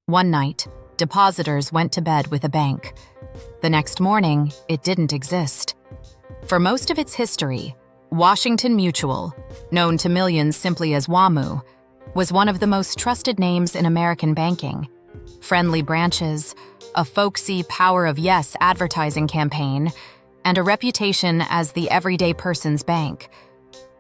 One night, Depositors went to bed with a bank. The next morning, it didn't exist. For most of its history, Washington Mutual, known to millions simply as WaMu, was one of the most trusted names in American banking. Friendly branches, a folksy power of yes advertising campaign, and a reputation as the everyday person's bank.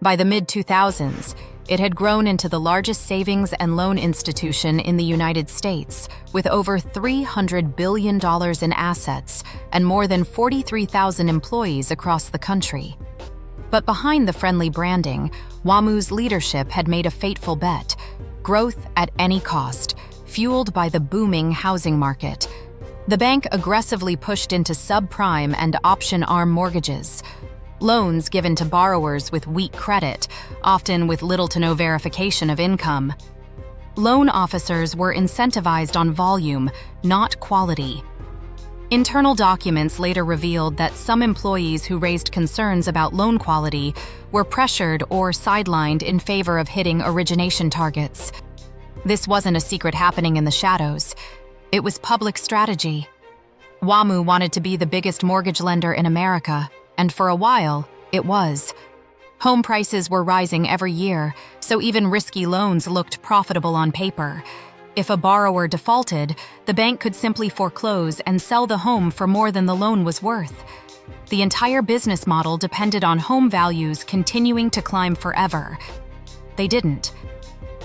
By the mid-2000s, it had grown into the largest savings and loan institution in the United States, with over $300 billion in assets and more than 43,000 employees across the country. But behind the friendly branding, WaMu's leadership had made a fateful bet: growth at any cost, fueled by the booming housing market. The bank aggressively pushed into subprime and option-arm mortgages, loans given to borrowers with weak credit, often with little to no verification of income. Loan officers were incentivized on volume, not quality. Internal documents later revealed that some employees who raised concerns about loan quality were pressured or sidelined in favor of hitting origination targets. This wasn't a secret happening in the shadows. It was public strategy. WaMu wanted to be the biggest mortgage lender in America, and for a while, it was. Home prices were rising every year, so even risky loans looked profitable on paper. If a borrower defaulted, the bank could simply foreclose and sell the home for more than the loan was worth. The entire business model depended on home values continuing to climb forever. They didn't.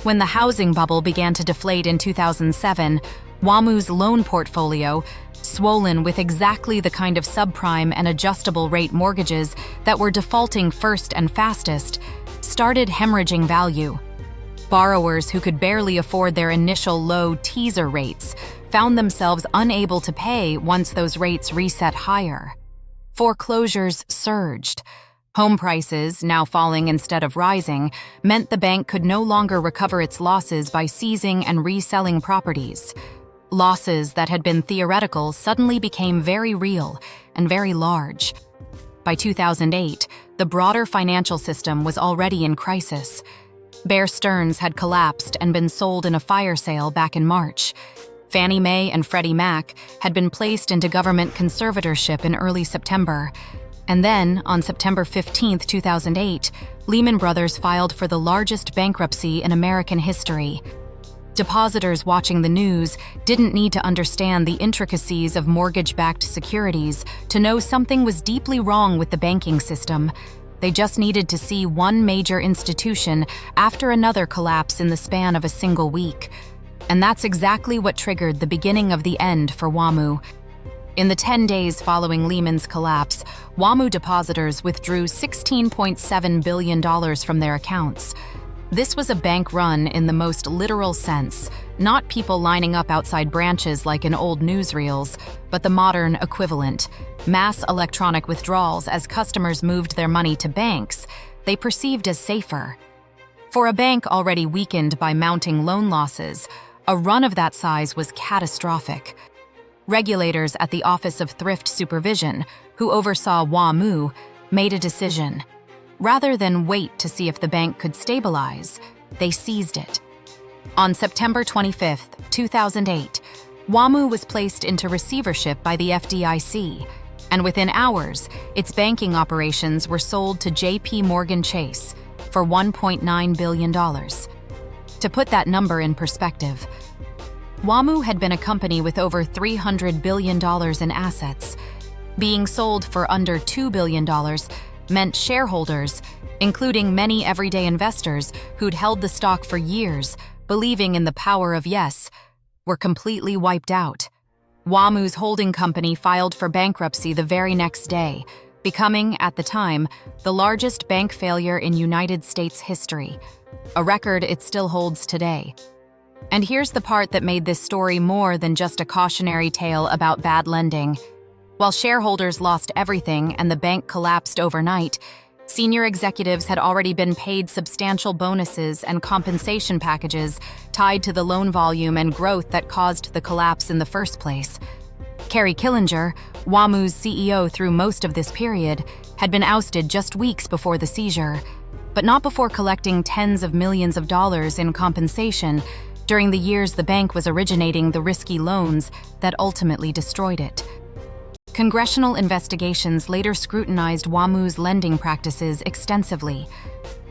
When the housing bubble began to deflate in 2007, WaMu's loan portfolio, swollen with exactly the kind of subprime and adjustable rate mortgages that were defaulting first and fastest, started hemorrhaging value. Borrowers who could barely afford their initial low teaser rates found themselves unable to pay once those rates reset higher. Foreclosures surged. Home prices, now falling instead of rising, meant the bank could no longer recover its losses by seizing and reselling properties. Losses that had been theoretical suddenly became very real and very large. By 2008, the broader financial system was already in crisis. Bear Stearns had collapsed and been sold in a fire sale back in March. Fannie Mae and Freddie Mac had been placed into government conservatorship in early September. And then, on September 15, 2008, Lehman Brothers filed for the largest bankruptcy in American history. Depositors watching the news didn't need to understand the intricacies of mortgage-backed securities to know something was deeply wrong with the banking system. They just needed to see one major institution after another collapse in the span of a single week. And that's exactly what triggered the beginning of the end for WaMu. In the 10 days following Lehman's collapse, WaMu depositors withdrew $16.7 billion from their accounts. This was a bank run in the most literal sense, not people lining up outside branches like in old newsreels, but the modern equivalent: mass electronic withdrawals as customers moved their money to banks they perceived as safer. For a bank already weakened by mounting loan losses, a run of that size was catastrophic. Regulators at the Office of Thrift Supervision, who oversaw WaMu, made a decision. Rather than wait to see if the bank could stabilize, they seized it. On September 25, 2008, WaMu was placed into receivership by the FDIC, and within hours, its banking operations were sold to JPMorgan Chase for $1.9 billion. To put that number in perspective, WaMu had been a company with over $300 billion in assets. Being sold for under $2 billion meant shareholders, including many everyday investors who'd held the stock for years, believing in the power of yes, were completely wiped out. WaMu's holding company filed for bankruptcy the very next day, becoming, at the time, the largest bank failure in United States history, a record it still holds today. And here's the part that made this story more than just a cautionary tale about bad lending. While shareholders lost everything and the bank collapsed overnight, senior executives had already been paid substantial bonuses and compensation packages tied to the loan volume and growth that caused the collapse in the first place. Kerry Killinger, WaMu's CEO through most of this period, had been ousted just weeks before the seizure, but not before collecting tens of millions of dollars in compensation, during the years the bank was originating the risky loans that ultimately destroyed it. Congressional investigations later scrutinized WaMu's lending practices extensively.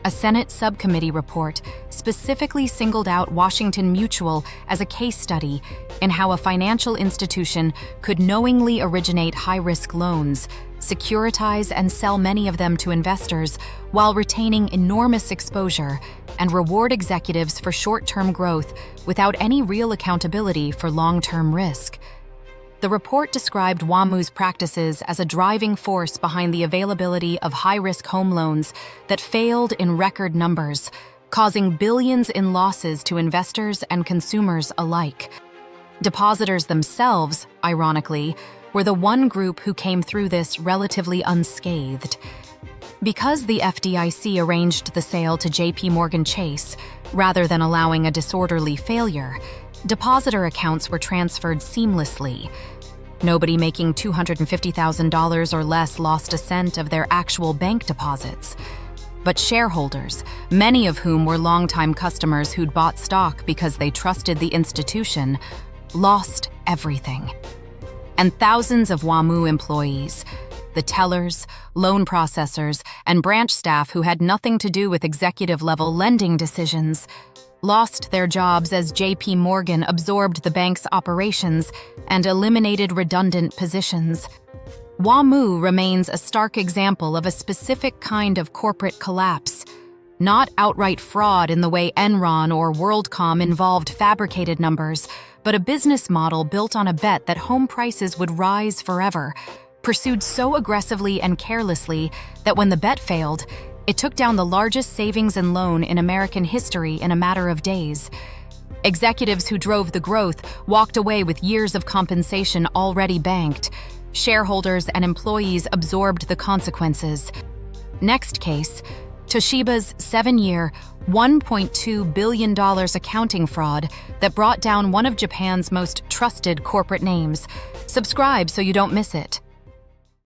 A Senate subcommittee report specifically singled out Washington Mutual as a case study in how a financial institution could knowingly originate high-risk loans, securitize and sell many of them to investors while retaining enormous exposure, and reward executives for short-term growth without any real accountability for long-term risk. The report described WaMu's practices as a driving force behind the availability of high-risk home loans that failed in record numbers, causing billions in losses to investors and consumers alike. Depositors themselves, ironically, were the one group who came through this relatively unscathed. Because the FDIC arranged the sale to JPMorgan Chase, rather than allowing a disorderly failure, depositor accounts were transferred seamlessly. Nobody making $250,000 or less lost a cent of their actual bank deposits. But shareholders, many of whom were longtime customers who'd bought stock because they trusted the institution, lost everything. And thousands of WaMu employees, the tellers, loan processors, and branch staff who had nothing to do with executive-level lending decisions, lost their jobs as JPMorgan absorbed the bank's operations and eliminated redundant positions. WaMu remains a stark example of a specific kind of corporate collapse, not outright fraud in the way Enron or WorldCom involved fabricated numbers, but a business model built on a bet that home prices would rise forever, pursued so aggressively and carelessly that when the bet failed, it took down the largest savings and loan in American history in a matter of days. Executives who drove the growth walked away with years of compensation already banked. Shareholders and employees absorbed the consequences. Next case, Toshiba's 7-year, $1.2 billion accounting fraud that brought down one of Japan's most trusted corporate names. Subscribe so you don't miss it.